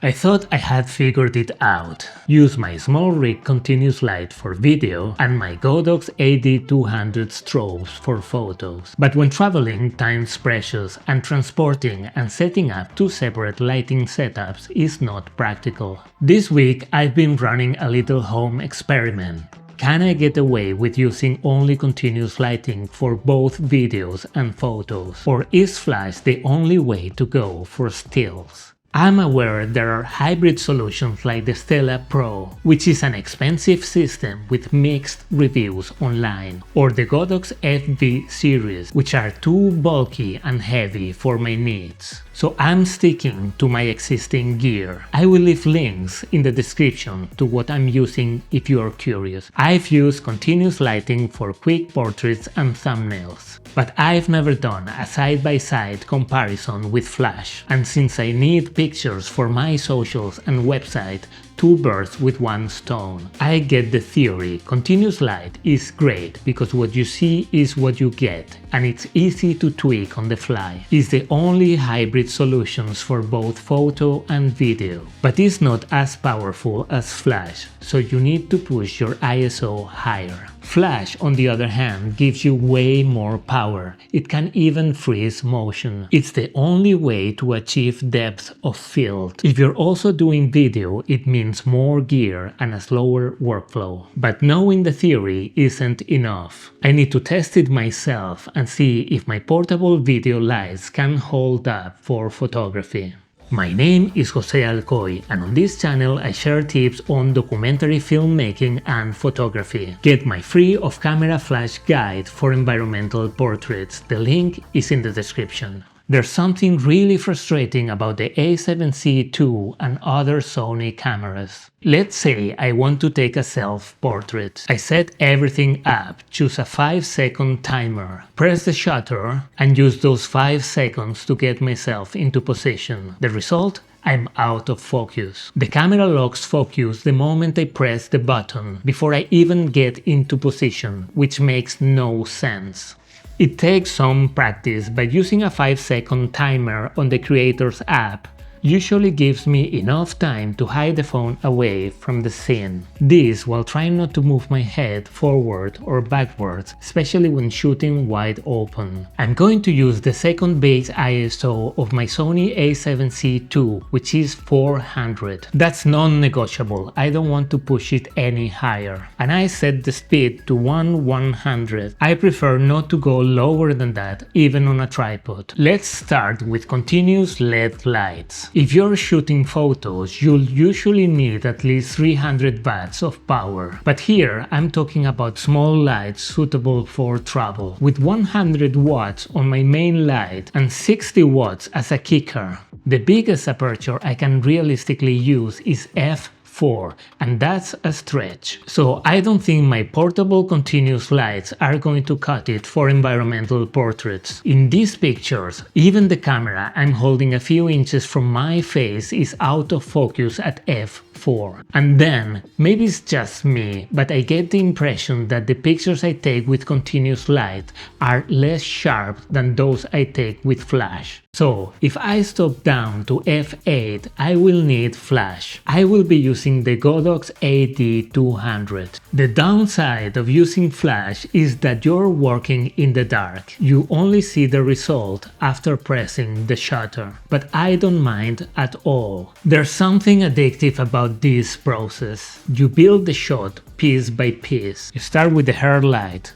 I thought I had figured it out. Use my small rig continuous light for video and my Godox AD200 strobes for photos. But when traveling, time's precious and transporting and setting up two separate lighting setups is not practical. This week I've been running a little home experiment. Can I get away with using only continuous lighting for both videos and photos? Or is flash the only way to go for stills? I'm aware there are hybrid solutions like the Stella Pro, which is an expensive system with mixed reviews online, or the Godox FV series, which are too bulky and heavy for my needs. So I'm sticking to my existing gear. I will leave links in the description to what I'm using if you are curious. I've used continuous lighting for quick portraits and thumbnails, but I've never done a side-by-side comparison with flash, and since I need pictures for my socials and website, two birds with one stone. I get the theory. Continuous light is great because what you see is what you get, and it's easy to tweak on the fly. It's the only hybrid solutions for both photo and video, but it's not as powerful as flash, so you need to push your ISO higher. Flash, on the other hand, gives you way more power. It can even freeze motion. It's the only way to achieve depth of field. If you're also doing video, it means more gear and a slower workflow. But knowing the theory isn't enough. I need to test it myself and see if my portable video lights can hold up for photography. My name is Jose Alcoy, and on this channel I share tips on documentary filmmaking and photography. Get my free off-camera flash guide for environmental portraits. The link is in the description. There's something really frustrating about the A7C II and other Sony cameras. Let's say I want to take a self-portrait. I set everything up, choose a 5-second timer, press the shutter, and use those 5 seconds to get myself into position. The result? I'm out of focus. The camera locks focus the moment I press the button, before I even get into position, which makes no sense. It takes some practice, but using a 5-second timer on the creator's app usually gives me enough time to hide the phone away from the scene. This while trying not to move my head forward or backwards, especially when shooting wide open. I'm going to use the second base ISO of my Sony A7C II, which is 400. That's non-negotiable, I don't want to push it any higher. And I set the speed to 1/100. I prefer not to go lower than that, even on a tripod. Let's start with continuous LED lights. If you're shooting photos, you'll usually need at least 300 watts of power, but here I'm talking about small lights suitable for travel, with 100 watts on my main light and 60 watts as a kicker. The biggest aperture I can realistically use is f4, and that's a stretch. So I don't think my portable continuous lights are going to cut it for environmental portraits. In these pictures, even the camera I'm holding a few inches from my face is out of focus at f4. And then, maybe it's just me, but I get the impression that the pictures I take with continuous light are less sharp than those I take with flash. So, if I stop down to f8, I will need flash. I will be using the Godox AD200. The downside of using flash is that you're working in the dark. You only see the result after pressing the shutter. But I don't mind at all. There's something addictive about this process. You build the shot piece by piece. You start with the hair light,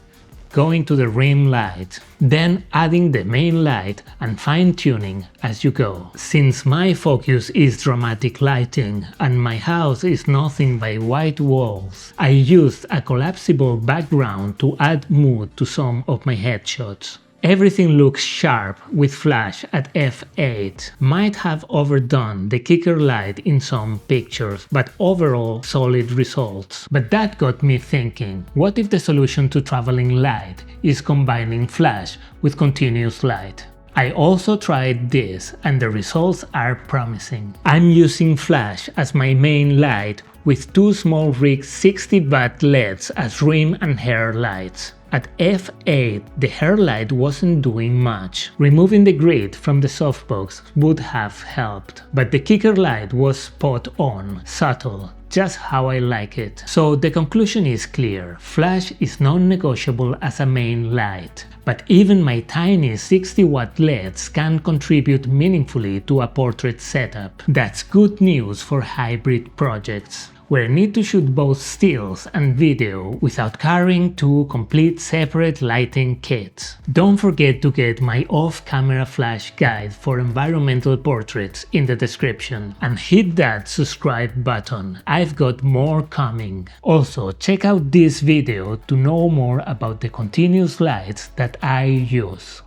going to the rim light, then adding the main light and fine-tuning as you go. Since my focus is dramatic lighting and my house is nothing but white walls, I used a collapsible background to add mood to some of my headshots. Everything looks sharp with flash at f8. Might have overdone the kicker light in some pictures, but overall solid results. But that got me thinking, what if the solution to traveling light is combining flash with continuous light? I also tried this and the results are promising. I'm using flash as my main light with two small rig 60 watt LEDs as rim and hair lights. At f8, the hair light wasn't doing much. Removing the grid from the softbox would have helped, but the kicker light was spot on, subtle, just how I like it. So the conclusion is clear: flash is non-negotiable as a main light. But even my tiny 60-watt LEDs can contribute meaningfully to a portrait setup. That's good news for hybrid projects, where I need to shoot both stills and video without carrying two complete separate lighting kits. Don't forget to get my off-camera flash guide for environmental portraits in the description, and hit that subscribe button. I've got more coming. Also, check out this video to know more about the continuous lights that I use.